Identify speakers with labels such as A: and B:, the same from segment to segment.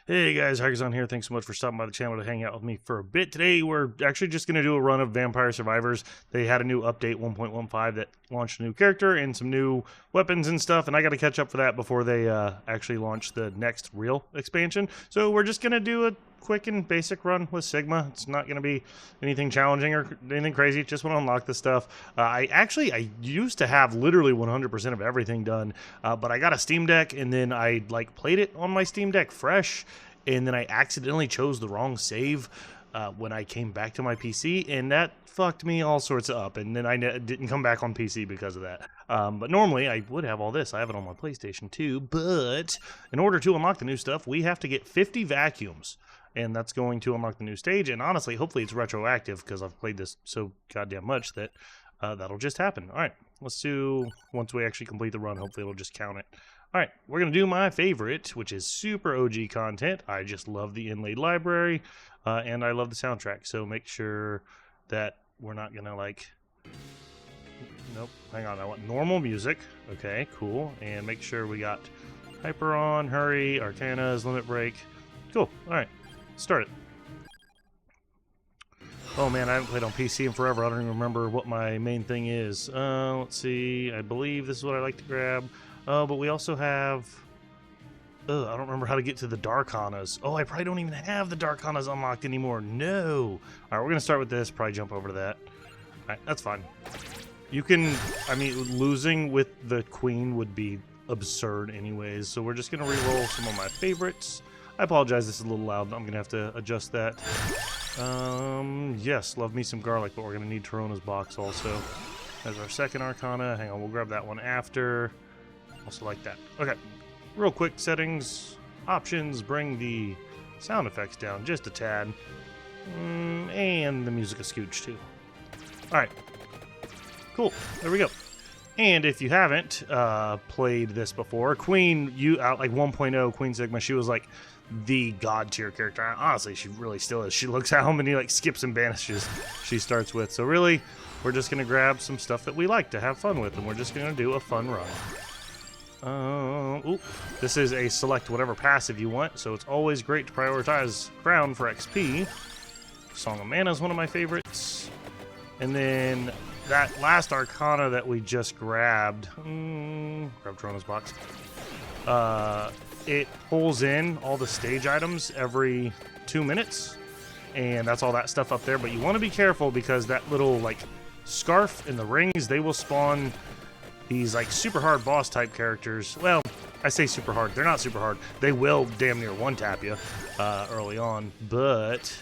A: Hey guys, Hikers here. Thanks so much for stopping by the channel to hang out with me for a bit. Today we're actually just going to do a run of Vampire Survivors. They had a new update 1.15 that launched a new character and some new weapons and stuff, and I got to catch up for that before they actually launch the next real expansion. So we're just going to do a quick and basic run with Sigma. It's not going to be anything challenging or anything crazy. Just want to unlock this stuff. I used to have literally 100% of everything done, but I got a Steam Deck and then I played it on my Steam Deck fresh, and then I accidentally chose the wrong save when I came back to my PC, and that fucked me all sorts up, and then I didn't come back on PC because of that. But normally I would have all this. I have it on my PlayStation 2, but in order to unlock the new stuff, we have to get 50 vacuums. And that's going to unlock the new stage. And honestly, hopefully it's retroactive because I've played this so goddamn much that that'll just happen. All right, let's do, once we actually complete the run, hopefully it'll just count it. All right, we're going to do my favorite, which is super OG content. I just love the inlaid library, and I love the soundtrack. So make sure that we're not going to nope, hang on. I want normal music. Okay, cool. And make sure we got Hyper on, Hurry, Arcanas, Limit Break. Cool, all right. Start it. Oh man, I haven't played on PC in forever. I don't even remember what my main thing is. Let's see. I believe this is what I like to grab. But we also have... I don't remember how to get to the Darkanas. Oh, I probably don't even have the Darkanas unlocked anymore. No. Alright, we're going to start with this. Probably jump over to that. Alright, that's fine. You can... I mean, losing with the Queen would be absurd anyways. So we're just going to re-roll some of my favorites. I apologize, this is a little loud. I'm going to have to adjust that. Yes, love me some garlic, but we're going to need Torona's box also. As our second Arcana. Hang on, we'll grab that one after. Also like that. Okay, real quick settings. Options, bring the sound effects down just a tad. And the music a scooch too. Alright, cool, there we go. And if you haven't played this before, Queen, out like 1.0 Queen Sigma, she was like the god tier character. Honestly, she really still is. She looks at how many skips and banishes she starts with. So really, we're just going to grab some stuff that we like to have fun with, and we're just going to do a fun run. This is a select whatever passive you want, so it's always great to prioritize Crown for XP. Song of Mana is one of my favorites. And then that last Arcana that we just grabbed, grab Torona's box, it pulls in all the stage items every 2 minutes, and that's all that stuff up there. But you want to be careful because that little scarf and the rings, they will spawn these super hard boss type characters. Well, I say super hard, they're not super hard. They will damn near one tap you early on, but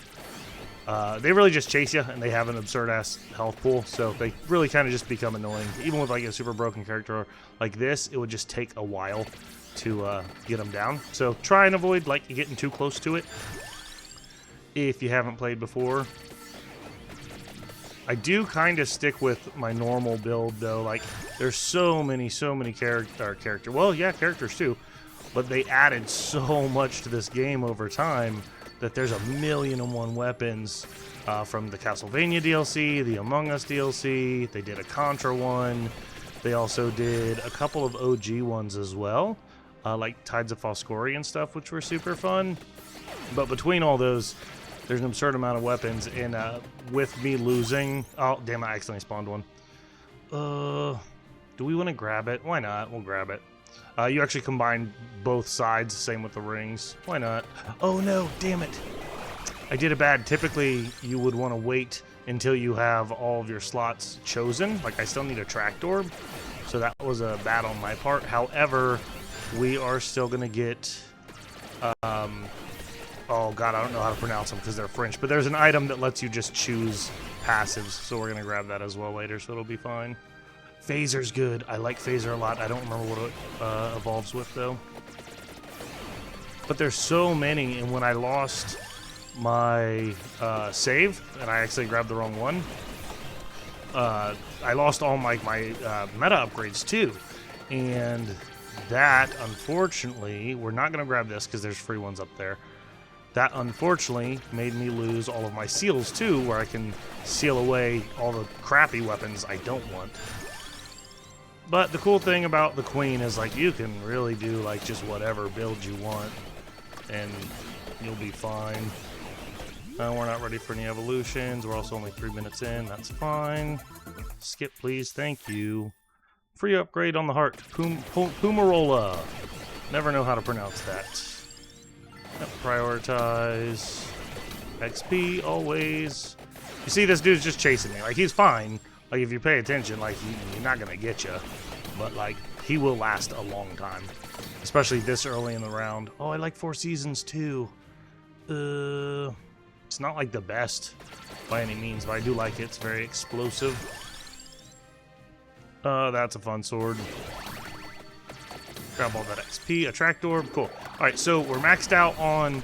A: they really just chase you, and they have an absurd-ass health pool, so they really kind of just become annoying. Even with a super broken character like this, it would just take a while to get them down. So try and avoid getting too close to it if you haven't played before. I do kind of stick with my normal build, though. There's so many characters. Well, yeah, characters too, but they added so much to this game over time that there's 1,000,001 weapons from the Castlevania DLC, the Among Us DLC. They did a Contra one. They also did a couple of OG ones as well, like Tides of Foscori and stuff, which were super fun. But between all those, there's an absurd amount of weapons, and with me losing... Oh, damn, I accidentally spawned one. Do we want to grab it? Why not? We'll grab it. You actually combine both sides, same with the rings. Why not? Oh no, damn it. I did it bad. Typically, you would want to wait until you have all of your slots chosen. I still need a tracked orb, so that was a bad on my part. However, we are still going to get... oh god, I don't know how to pronounce them because they're French, but there's an item that lets you just choose passives, so we're going to grab that as well later, so it'll be fine. Phaser's good. I like Phaser a lot. I don't remember what it evolves with, though. But there's so many, and when I lost my save, and I actually grabbed the wrong one, I lost all my meta upgrades, too. And that, unfortunately, we're not going to grab this because there's free ones up there. That, unfortunately, made me lose all of my seals, too, where I can seal away all the crappy weapons I don't want. But the cool thing about the Queen is, you can really do, just whatever build you want. And You'll be fine. We're not ready for any evolutions. We're also only 3 minutes in. That's fine. Skip, please. Thank you. Free upgrade on the heart. Pumarola. Never know how to pronounce that. Yep, prioritize. XP, always. You see, this dude's just chasing me. Like, he's fine. Like, if you pay attention, like, he's not gonna get you. But, like, he will last a long time. Especially this early in the round. Oh, I like 4 seasons, too. It's not, like, the best by any means, but I do like it. It's very explosive. That's a fun sword. Grab all that XP. Attract orb. Cool. Alright, so we're maxed out on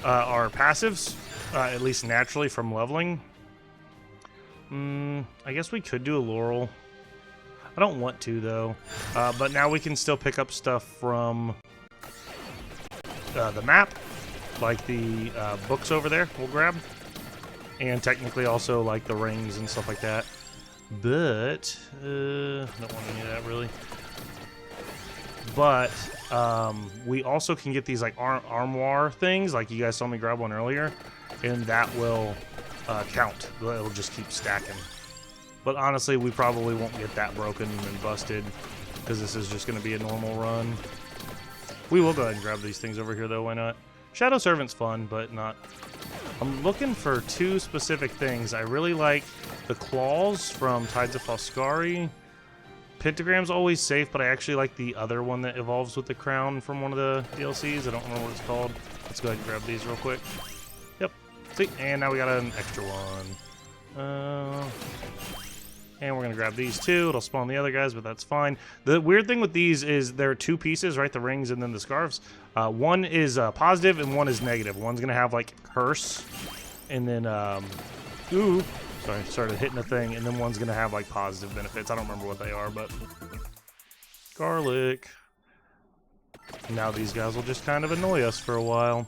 A: our passives. At least naturally from leveling. I guess we could do a Laurel. I don't want to, though. But now we can still pick up stuff from the map. Like the books over there, we'll grab. And technically also like the rings and stuff like that. But, don't want any of that, really. But, we also can get these, like, armoire things. Like you guys saw me grab one earlier. And that will count. It'll just keep stacking. But honestly, we probably won't get that broken and busted, because this is just going to be a normal run. We will go ahead and grab these things over here, though. Why not? Shadow Servant's fun, but not... I'm looking for 2 specific things. I really like the claws from Tides of Foscari. Pentagram's always safe, but I actually like the other one that evolves with the crown from one of the DLCs. I don't remember what it's called. Let's go ahead and grab these real quick. Yep. See, and now we got an extra one. And we're going to grab these 2. It'll spawn the other guys, but that's fine. The weird thing with these is there are 2 pieces, right? The rings and then the scarves. One is positive and one is negative. One's going to have, like, curse. And then, ooh. Sorry, started hitting a thing. And then one's going to have, like, positive benefits. I don't remember what they are, but... Garlic. Now these guys will just kind of annoy us for a while.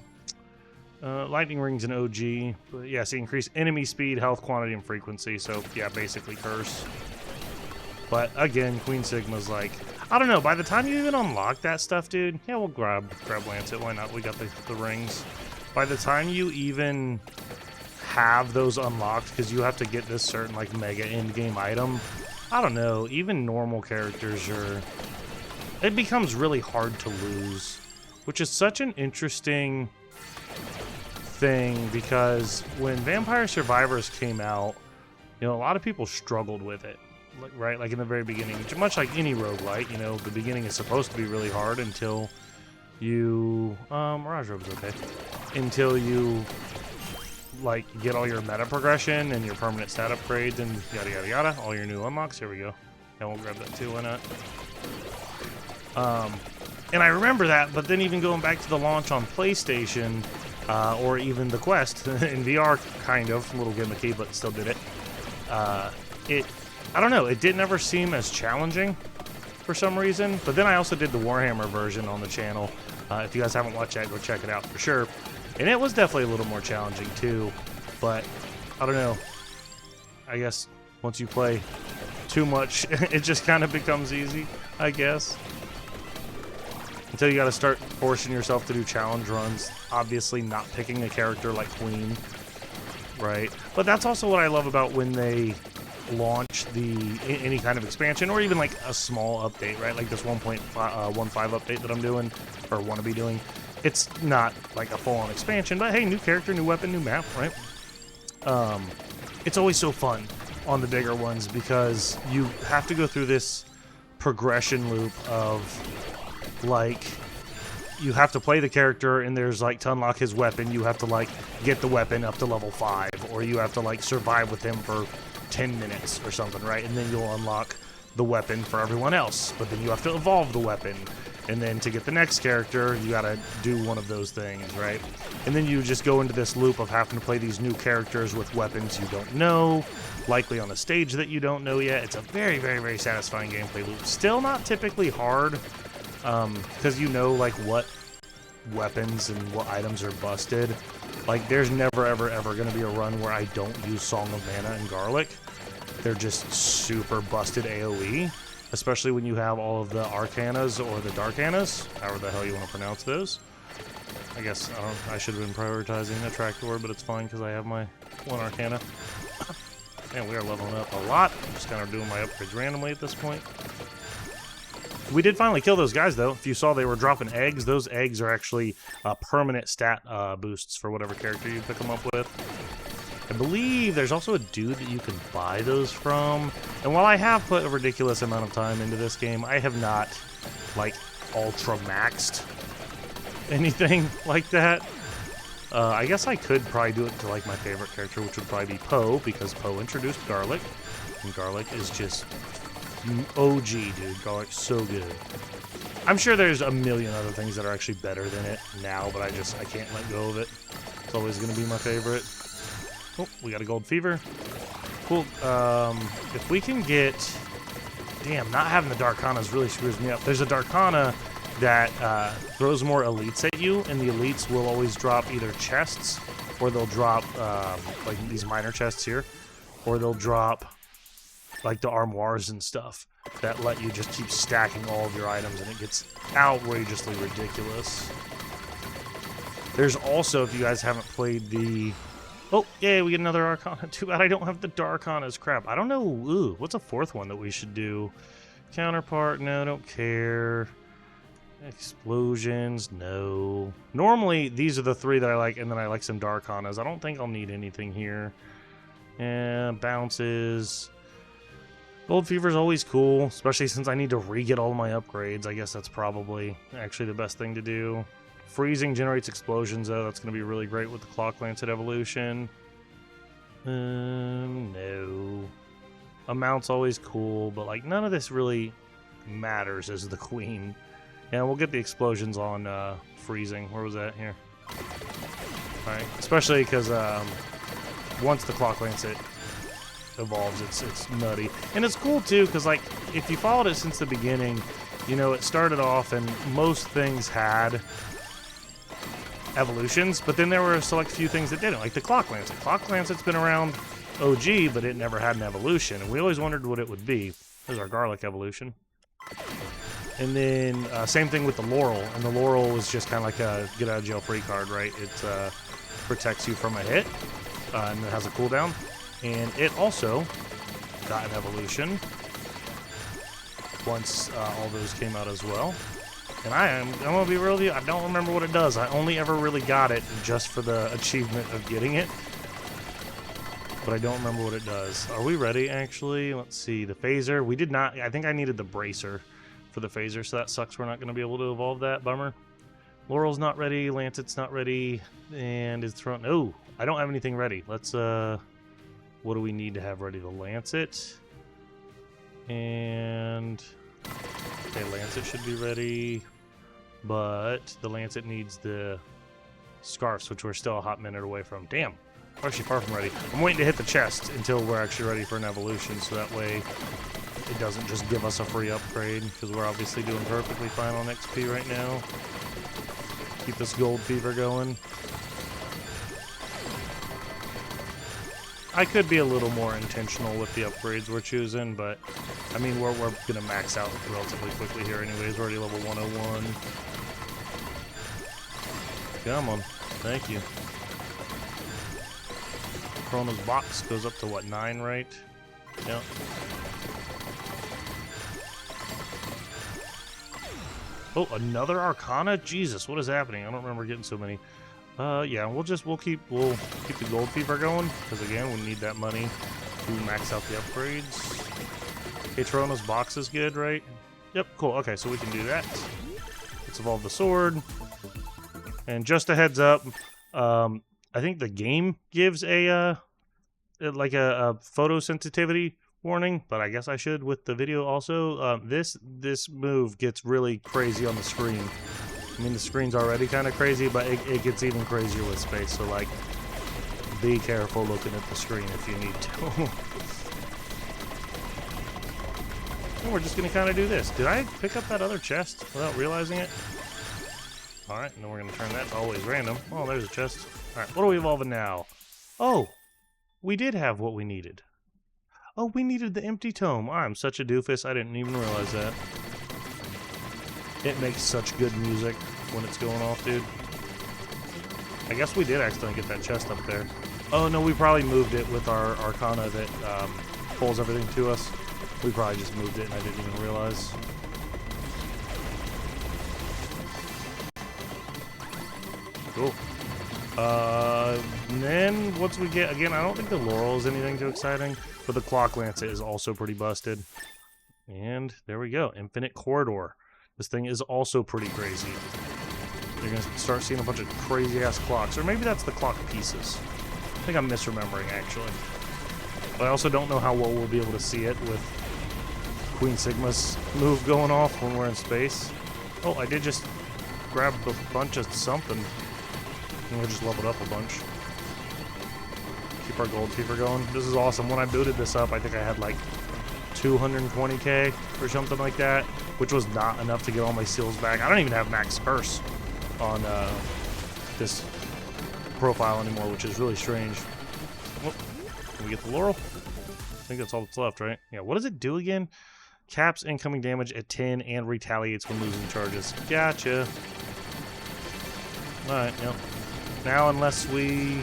A: Lightning Rings and OG. But yeah, see, increase enemy speed, health, quantity, and frequency. So, yeah, basically curse. But, again, Queen Sigma's like... I don't know, by the time you even unlock that stuff, dude... Yeah, we'll grab Lancet. Why not? We got the rings. By the time you even have those unlocked, because you have to get this certain, like, mega endgame item... I don't know, even normal characters are... It becomes really hard to lose. Which is such an interesting... thing, because when Vampire Survivors came out, you know, a lot of people struggled with it, right? Like in the very beginning, much like any roguelite, you know, the beginning is supposed to be really hard until you, Mirage Robe's okay, until you, like, get all your meta progression and your permanent stat upgrades and yada yada yada, all your new unlocks. Here we go. And we'll grab that too, why not? And I remember that, but then even going back to the launch on PlayStation, or even the Quest in VR, kind of a little gimmicky, but still did it. I don't know, it didn't ever seem as challenging for some reason. But then I also did the Warhammer version on the channel. If you guys haven't watched that, go check it out for sure. And it was definitely a little more challenging too. But I don't know. I guess once you play too much, it just kind of becomes easy, I guess. Until you got to start forcing yourself to do challenge runs. Obviously not picking a character like Queen, right? But that's also what I love about when they launch any kind of expansion, or even like a small update, right? Like this 1.15 update that I'm doing, or want to be doing. It's not like a full-on expansion, but hey, new character, new weapon, new map, right? It's always so fun on the bigger ones because you have to go through this progression loop of, like, you have to play the character, and there's, like, to unlock his weapon, you have to, like, get the weapon up to level 5, or you have to, like, survive with him for 10 minutes or something, right? And then you'll unlock the weapon for everyone else, but then you have to evolve the weapon, and then to get the next character, you gotta do one of those things, right? And then you just go into this loop of having to play these new characters with weapons you don't know, likely on a stage that you don't know yet. It's a very, very, very satisfying gameplay loop. Still not typically hard, because you know, like, what weapons and what items are busted. Like, there's never, ever, ever going to be a run where I don't use Song of Mana and Garlic. They're just super busted AoE, especially when you have all of the Arcanas or the Darkanas, however the hell you want to pronounce those. I guess I should have been prioritizing Attractor, but it's fine because I have my 1 Arcana. Man, we are leveling up a lot. I'm just kind of doing my upgrades randomly at this point. We did finally kill those guys, though. If you saw, they were dropping eggs. Those eggs are actually permanent stat boosts for whatever character you pick them up with. I believe there's also a dude that you can buy those from. And while I have put a ridiculous amount of time into this game, I have not, like, ultra maxed anything like that. I guess I could probably do it to, like, my favorite character, which would probably be Poe, because Poe introduced Garlic. And Garlic is just OG, dude. Garlic's so good. I'm sure there's a million other things that are actually better than it now, but I can't let go of it. It's always going to be my favorite. Oh, we got a gold fever. Cool. If we can get... Damn, not having the Darkanas really screws me up. There's a Darkana that throws more elites at you, and the elites will always drop either chests, or they'll drop, like these minor chests here, or they'll drop, like, the armoires and stuff that let you just keep stacking all of your items, and it gets outrageously ridiculous. There's also, if you guys haven't played the... Oh, yay, we get another Arcana. Too bad I don't have the Darkanas. Crap. I don't know. Ooh, what's a 4th one that we should do? Counterpart? No, don't care. Explosions? No. Normally, these are the 3 that I like, and then I like some Darkanas. I don't think I'll need anything here. And bounces. Gold Fever is always cool, especially since I need to re-get all my upgrades. I guess that's probably actually the best thing to do. Freezing generates explosions, though. That's going to be really great with the Clock Lancet evolution. No. Amount's always cool, but, like, none of this really matters as the queen. Yeah, we'll get the explosions on freezing. Where was that? Here. Alright. Especially because once the Clock Lancet evolves, it's nutty. And it's cool, too, because, like, if you followed it since the beginning, you know, it started off and most things had evolutions, but then there were a select few things that didn't, like the Clock Lancet. Clock Lancet's been around OG, but it never had an evolution, and we always wondered what it would be. There's our Garlic evolution. And then same thing with the Laurel, and the Laurel was just kind of like a get-out-of-jail-free card, right? It protects you from a hit, and it has a cooldown. And it also got an evolution once all those came out as well. And I'm going to be real with you, I don't remember what it does. I only ever really got it just for the achievement of getting it. But I don't remember what it does. Are we ready, actually? Let's see. The Phaser. We did not... I think I needed the Bracer for the Phaser, so that sucks. We're not going to be able to evolve that. Bummer. Laurel's not ready. Lancet's not ready. And it's thrown... Oh, I don't have anything ready. Let's... What do we need to have ready? The Lancet. And... Okay, Lancet should be ready. But the Lancet needs the Scarfs, which we're still a hot minute away from. Damn, we're actually far from ready. I'm waiting to hit the chest until we're actually ready for an evolution, so that way it doesn't just give us a free upgrade, because we're obviously doing perfectly fine on XP right now. Keep this Gold Fever going. I could be a little more intentional with the upgrades we're choosing, but I mean, we're going to max out relatively quickly here anyways. We're already level 101. Come on. Thank you. Chrono's box goes up to, what, 9, right? Yep. Oh, another Arcana? Jesus, what is happening? I don't remember getting so many. Yeah, we'll keep the Gold Fever going, because again, we need that money to max out the upgrades. Okay, Chrono's box is good, right? Yep, cool. Okay, so we can do that. Let's evolve the sword. And just a heads up, I think the game gives a photosensitivity warning, but I guess I should with the video also. This move gets really crazy on the screen. I mean, the screen's already kind of crazy, but it gets even crazier with space, so, like, be careful looking at the screen if you need to. And we're just going to kind of do this. Did I pick up that other chest without realizing it? Alright, and then we're going to turn that to always random. Oh, there's a chest. Alright, what are we evolving now? Oh, we did have what we needed. Oh, we needed the Empty Tome. I'm such a doofus, I didn't even realize that. It makes such good music when it's going off, dude. I guess we did accidentally get that chest up there. Oh no, we probably moved it with our Arcana that pulls everything to us. We probably just moved it and I didn't even realize. Cool. And then once we get, again, I don't think the Laurel is anything too exciting, but the Clock Lancet is also pretty busted. And there we go, Infinite Corridor. This thing is also pretty crazy. You're going to start seeing a bunch of crazy-ass clocks. Or maybe that's the clock pieces. I think I'm misremembering, actually. But I also don't know how well we'll be able to see it with Queen Sigma's move going off when we're in space. Oh, I did just grab a bunch of something. And we'll just level it up a bunch. Keep our gold fever going. This is awesome. When I booted this up, I think I had like 220k or something like that, which was not enough to get all my seals back. I don't even have max curse on this profile anymore, which is really strange. Whoop. Can we get the Laurel? I think that's all that's left, right? Yeah, what does it do again? Caps incoming damage at 10 and retaliates when losing charges. Gotcha. Alright, yep. Now, unless we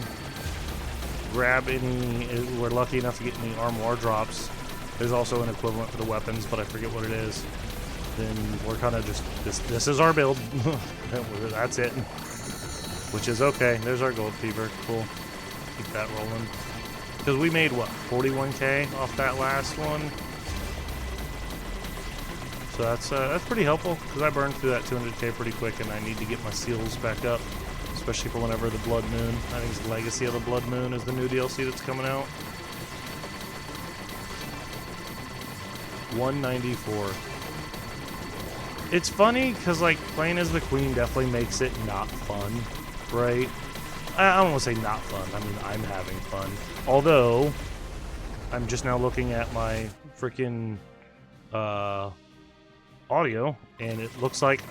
A: grab any, we're lucky enough to get any armoire drops. There's also an equivalent for the weapons, but I forget what it is. Then we're kind of just, this is our build. That's it. Which is okay. There's our gold fever. Cool. Keep that rolling. Because we made, what, 41k off that last one? So that's pretty helpful, because I burned through that 200k pretty quick, and I need to get my seals back up. Especially for whenever the Blood Moon, I think it's Legacy of the Blood Moon is the new DLC that's coming out. 194. It's funny because like playing as the Queen definitely makes it not fun, right? I don't want to say not fun. I mean, I'm having fun. Although I'm just now looking at my freaking audio, and it looks like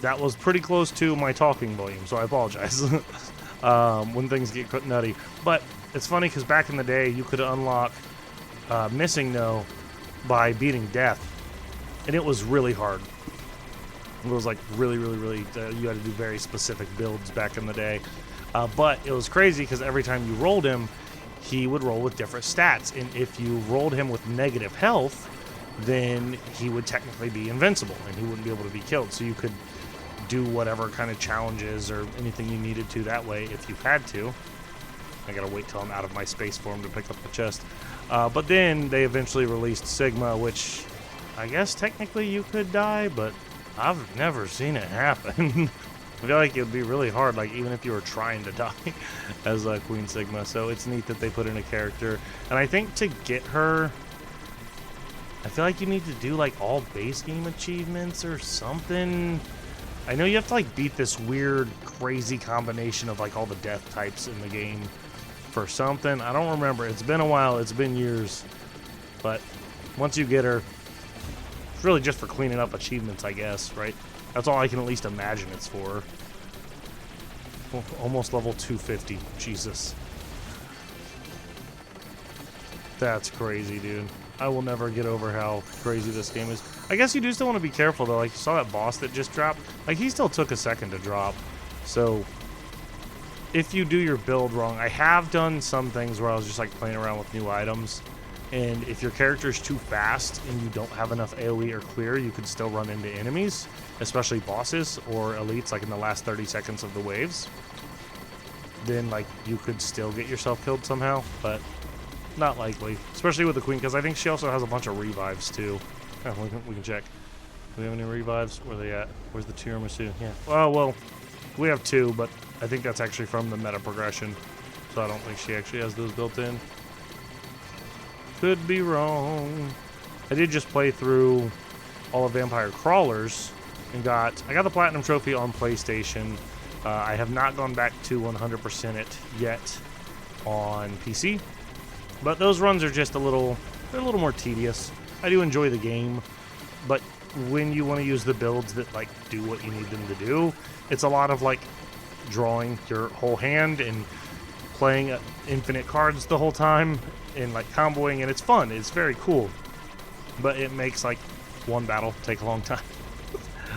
A: that was pretty close to my talking volume, so I apologize when things get nutty. But it's funny because back in the day, you could unlock Missing No by beating Death, and it was really hard. It was like really, you had to do very specific builds back in the day. But it was crazy because every time you rolled him, he would roll with different stats, and if you rolled him with negative health, then he would technically be invincible, and he wouldn't be able to be killed. So you could do whatever kind of challenges or anything you needed to that way if you had to. I gotta wait till I'm out of my space for him to pick up the chest. But then they eventually released Sigma, which I guess technically you could die, but I've never seen it happen. I feel like it would be really hard, like even if you were trying to die as Queen Sigma. So it's neat that they put in a character. And I think to get her, I feel like you need to do like all base game achievements or something. I know you have to like beat this weird, crazy combination of like all the death types in the game for something. I don't remember. It's been a while. It's been years. But once you get her, it's really just for cleaning up achievements, I guess, right? That's all I can at least imagine it's for. Almost level 250. Jesus. That's crazy, dude. I will never get over how crazy this game is. I guess you do still want to be careful, though. Like, you saw that boss that just dropped? Like, he still took a second to drop. So, if you do your build wrong, I have done some things where I was just, like, playing around with new items. And if your character's too fast and you don't have enough AoE or clear, you could still run into enemies, especially bosses or elites, like in the last 30 seconds of the waves. Then, like, you could still get yourself killed somehow, but not likely, especially with the Queen, because I think she also has a bunch of revives too. Oh, we can check. Do we have any revives? Where are they at? Where's the tiramisu? Yeah. Oh, well, we have 2, but I think that's actually from the meta progression, so I don't think she actually has those built in. Could be wrong. I did just play through all of Vampire Crawlers and I got the Platinum Trophy on PlayStation. I have not gone back to 100% it yet on PC. But those runs are just they're a little more tedious. I do enjoy the game, but when you want to use the builds that like do what you need them to do, it's a lot of like drawing your whole hand and playing infinite cards the whole time and like comboing, and it's fun. It's very cool, but it makes like one battle take a long time.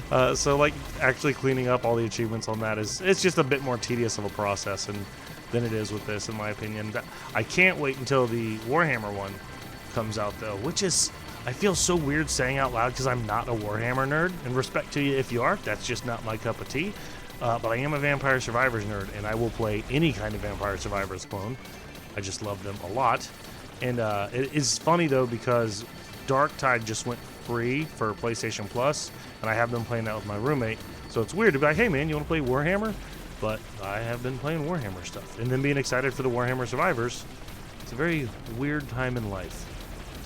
A: So like actually cleaning up all the achievements on that it's just a bit more tedious of a process than it is with this, in my opinion. I can't wait until the Warhammer one comes out though, which is, I feel so weird saying out loud because I'm not a Warhammer nerd. And respect to you if you are, that's just not my cup of tea. But I am a Vampire Survivors nerd, and I will play any kind of Vampire Survivors clone. I just love them a lot. And it is funny though because Darktide just went free for PlayStation Plus, and I have been playing that with my roommate. So it's weird to be like, hey man, you want to play Warhammer? But I have been playing Warhammer stuff. And then being excited for the Warhammer Survivors. It's a very weird time in life,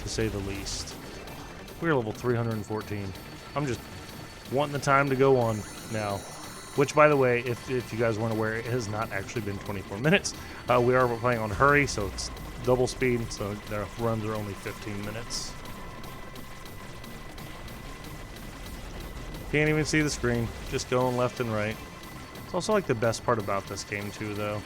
A: to say the least. We're level 314. I'm just wanting the time to go on now. Which, by the way, if you guys weren't aware, it has not actually been 24 minutes. We are playing on hurry, so it's double speed, so their runs are only 15 minutes. Can't even see the screen, just going left and right. It's also like the best part about this game too, though.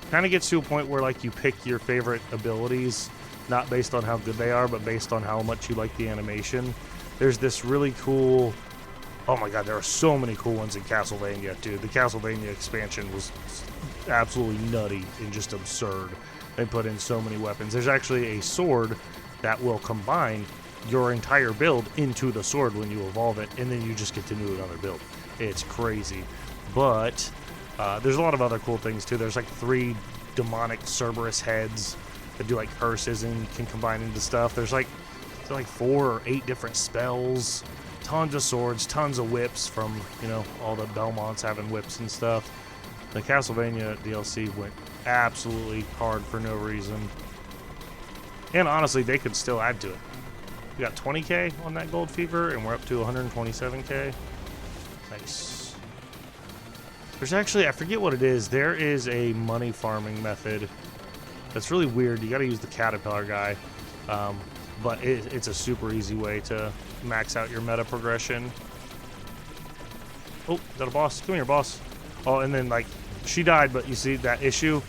A: Kind of gets to a point where like you pick your favorite abilities, not based on how good they are, but based on how much you like the animation. There's this really cool... Oh my god, there are so many cool ones in Castlevania, dude. The Castlevania expansion was absolutely nutty and just absurd. They put in so many weapons. There's actually a sword that will combine your entire build into the sword when you evolve it, and then you just get to do another build. It's crazy. But there's a lot of other cool things too. There's like 3 demonic Cerberus heads that do like curses and can combine into stuff. There's like 4 or 8 different spells. Tons of swords, tons of whips from, you know, all the Belmonts having whips and stuff. The Castlevania DLC went absolutely hard for no reason. And honestly, they could still add to it. We got 20k on that Gold Fever, and we're up to 127k. Nice. There's actually, I forget what it is, there is a money farming method that's really weird. You gotta use the caterpillar guy. But it's a super easy way to max out your meta progression. Oh, is that a boss? Come here, boss. Oh, and then, like, she died, but you see that issue?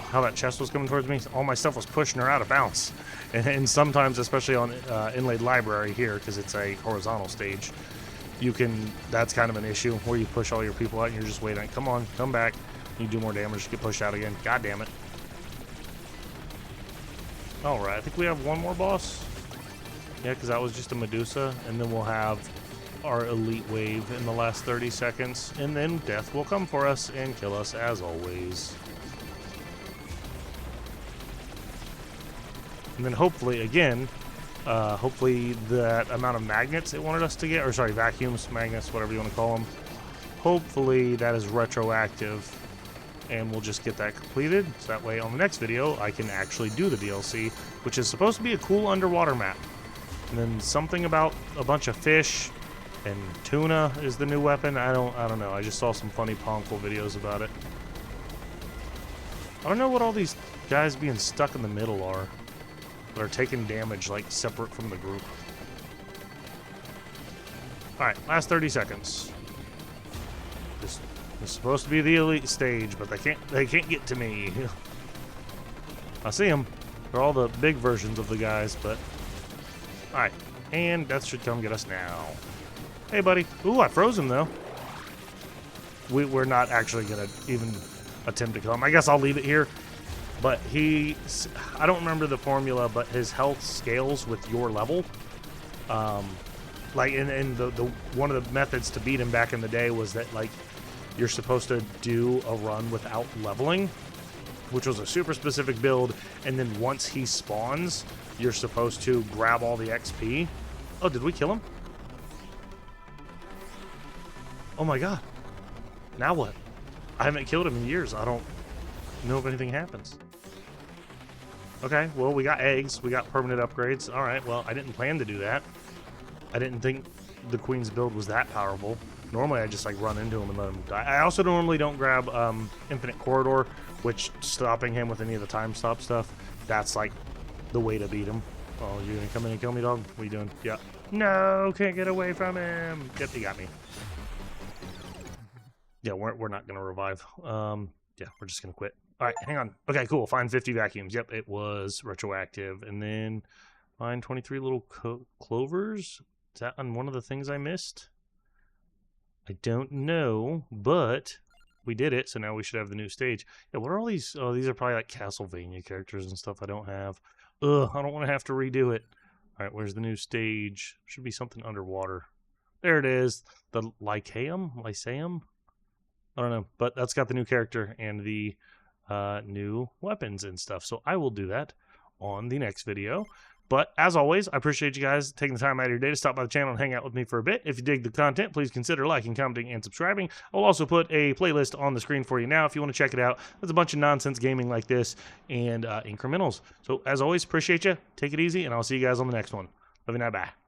A: How that chest was coming towards me? All my stuff was pushing her out of bounds. And sometimes, especially on Inlaid Library here, because it's a horizontal stage, you can, that's kind of an issue, where you push all your people out and you're just waiting. Come on, come back. You do more damage, get pushed out again. God damn it. Alright, I think we have one more boss. Yeah, because that was just a Medusa, and then we'll have our elite wave in the last 30 seconds, and then death will come for us and kill us as always. And then hopefully, again, hopefully that amount of magnets it wanted us to get, or sorry, vacuums, magnets, whatever you want to call them, hopefully that is retroactive, and we'll just get that completed, so that way on the next video I can actually do the DLC, which is supposed to be a cool underwater map. And then something about a bunch of fish and tuna is the new weapon. I don't know. I just saw some funny Ponkle videos about it. I don't know what all these guys being stuck in the middle are, that are taking damage like separate from the group. Alright, last 30 seconds. This is supposed to be the elite stage, but they can't get to me. I see them. They're all the big versions of the guys, but alright, and death should come get us now. Hey, buddy. Ooh, I froze him, though. We're not actually going to even attempt to kill him. I guess I'll leave it here. But I don't remember the formula, but his health scales with your level. Like, and the one of the methods to beat him back in the day was that, like, you're supposed to do a run without leveling, which was a super specific build, and then once he spawns, you're supposed to grab all the XP. Oh, did we kill him? Oh my god. Now what? I haven't killed him in years. I don't know if anything happens. Okay, well, we got eggs. We got permanent upgrades. Alright, well, I didn't plan to do that. I didn't think the Queen's build was that powerful. Normally, I just, like, run into him and let him die. I also normally don't grab Infinite Corridor, which stopping him with any of the time stop stuff, that's, like, the way to beat him. Oh, you gonna come in and kill me, dog? What are you doing? Yeah. No, can't get away from him. Yep, he got me. Yeah, we're not gonna revive. Yeah, we're just gonna quit. All right, hang on. Okay, cool. Find 50 vacuums. Yep, it was retroactive. And then find 23 little clovers. Is that on one of the things I missed? I don't know, but we did it, so now we should have the new stage. Yeah, what are all these? Oh, these are probably like Castlevania characters and stuff I don't have. Ugh, I don't want to have to redo it. All right, where's the new stage? Should be something underwater. There it is. The Lyceum? I don't know, but that's got the new character and the new weapons and stuff. So I will do that on the next video. But as always, I appreciate you guys taking the time out of your day to stop by the channel and hang out with me for a bit. If you dig the content, please consider liking, commenting, and subscribing. I'll also put a playlist on the screen for you now if you want to check it out. There's a bunch of nonsense gaming like this and incrementals. So as always, appreciate you. Take it easy, and I'll see you guys on the next one. Love you now. Bye.